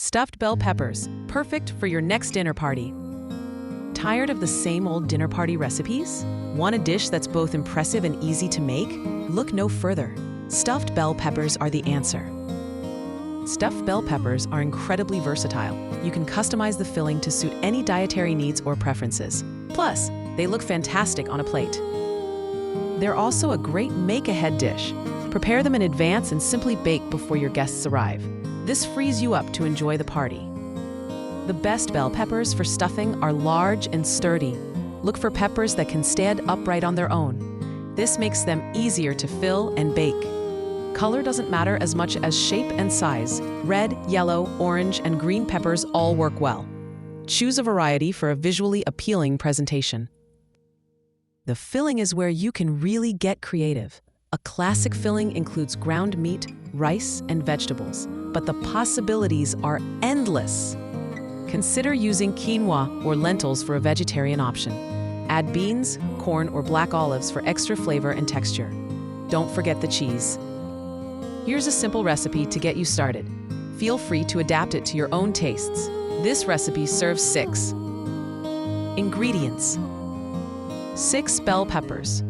Stuffed bell peppers, perfect for your next dinner party. Tired of the same old dinner party recipes? Want a dish that's both impressive and easy to make? Look no further. Stuffed bell peppers are the answer. Stuffed bell peppers are incredibly versatile. You can customize the filling to suit any dietary needs or preferences. Plus, they look fantastic on a plate. They're also a great make-ahead dish. Prepare them in advance and simply bake before your guests arrive. This frees you up to enjoy the party. The best bell peppers for stuffing are large and sturdy. Look for peppers that can stand upright on their own. This makes them easier to fill and bake. Color doesn't matter as much as shape and size. Red, yellow, orange, and green peppers all work well. Choose a variety for a visually appealing presentation. The filling is where you can really get creative. A classic filling includes ground meat, rice, and vegetables, but the possibilities are endless. Consider using quinoa or lentils for a vegetarian option. Add beans, corn, or black olives for extra flavor and texture. Don't forget the cheese. Here's a simple recipe to get you started. Feel free to adapt it to your own tastes. This recipe serves 6 ingredients: 6 bell peppers,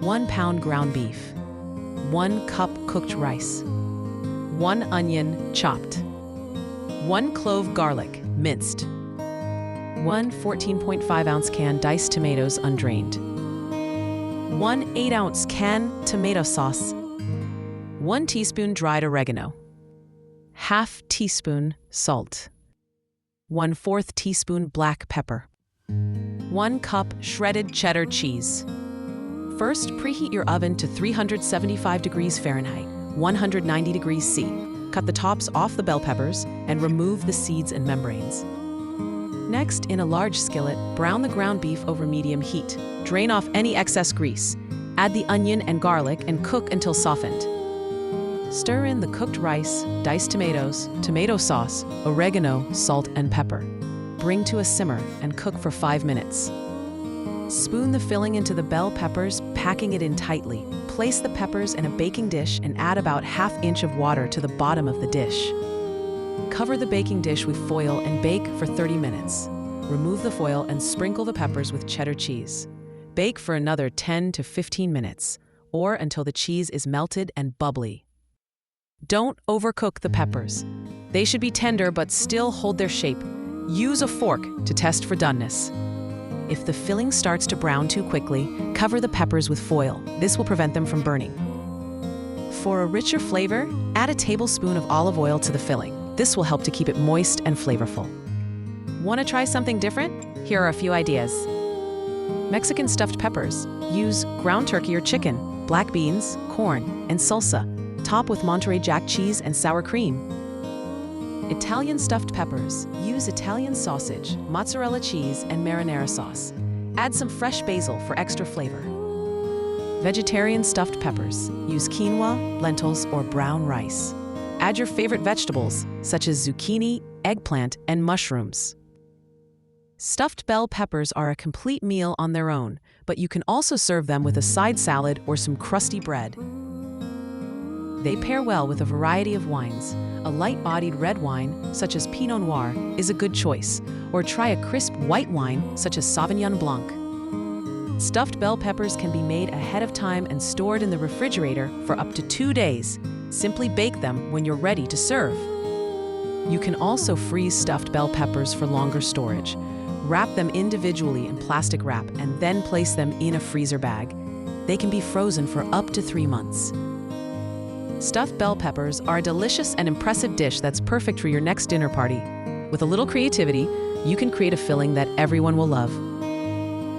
1 pound ground beef, 1 cup cooked rice, 1 onion chopped, 1 clove garlic minced, 1 14.5-ounce can diced tomatoes undrained, 1 8-ounce can tomato sauce, 1 teaspoon dried oregano, ½ teaspoon salt, 1/4 teaspoon black pepper, 1 cup shredded cheddar cheese. First, preheat your oven to 375 degrees Fahrenheit, 190 degrees C. Cut the tops off the bell peppers and remove the seeds and membranes. Next, in a large skillet, brown the ground beef over medium heat. Drain off any excess grease. Add the onion and garlic and cook until softened. Stir in the cooked rice, diced tomatoes, tomato sauce, oregano, salt, and pepper. Bring to a simmer and cook for 5 minutes. Spoon the filling into the bell peppers, packing it in tightly. Place the peppers in a baking dish and add about ½ inch of water to the bottom of the dish. Cover the baking dish with foil and bake for 30 minutes. Remove the foil and sprinkle the peppers with cheddar cheese. Bake for another 10 to 15 minutes, or until the cheese is melted and bubbly. Don't overcook the peppers. They should be tender but still hold their shape. Use a fork to test for doneness. If the filling starts to brown too quickly, cover the peppers with foil. This will prevent them from burning. For a richer flavor, add a tablespoon of olive oil to the filling. This will help to keep it moist and flavorful. Want to try something different? Here are a few ideas. Mexican stuffed peppers. Use ground turkey or chicken, black beans, corn, and salsa. Top with Monterey Jack cheese and sour cream. Italian stuffed peppers. Use Italian sausage, mozzarella cheese, and marinara sauce. Add some fresh basil for extra flavor. Vegetarian stuffed peppers. Use quinoa, lentils, or brown rice. Add your favorite vegetables, such as zucchini, eggplant, and mushrooms. Stuffed bell peppers are a complete meal on their own, but you can also serve them with a side salad or some crusty bread. They pair well with a variety of wines. A light-bodied red wine, such as Pinot Noir, is a good choice, or try a crisp white wine, such as Sauvignon Blanc. Stuffed bell peppers can be made ahead of time and stored in the refrigerator for up to 2 days. Simply bake them when you're ready to serve. You can also freeze stuffed bell peppers for longer storage. Wrap them individually in plastic wrap and then place them in a freezer bag. They can be frozen for up to 3 months. Stuffed bell peppers are a delicious and impressive dish that's perfect for your next dinner party. With a little creativity, you can create a filling that everyone will love.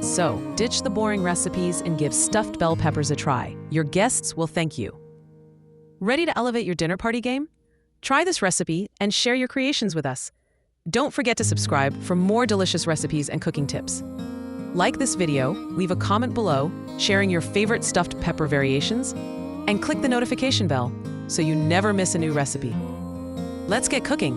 So, ditch the boring recipes and give stuffed bell peppers a try. Your guests will thank you. Ready to elevate your dinner party game? Try this recipe and share your creations with us. Don't forget to subscribe for more delicious recipes and cooking tips. Like this video, leave a comment below sharing your favorite stuffed pepper variations, and click the notification bell so you never miss a new recipe. Let's get cooking!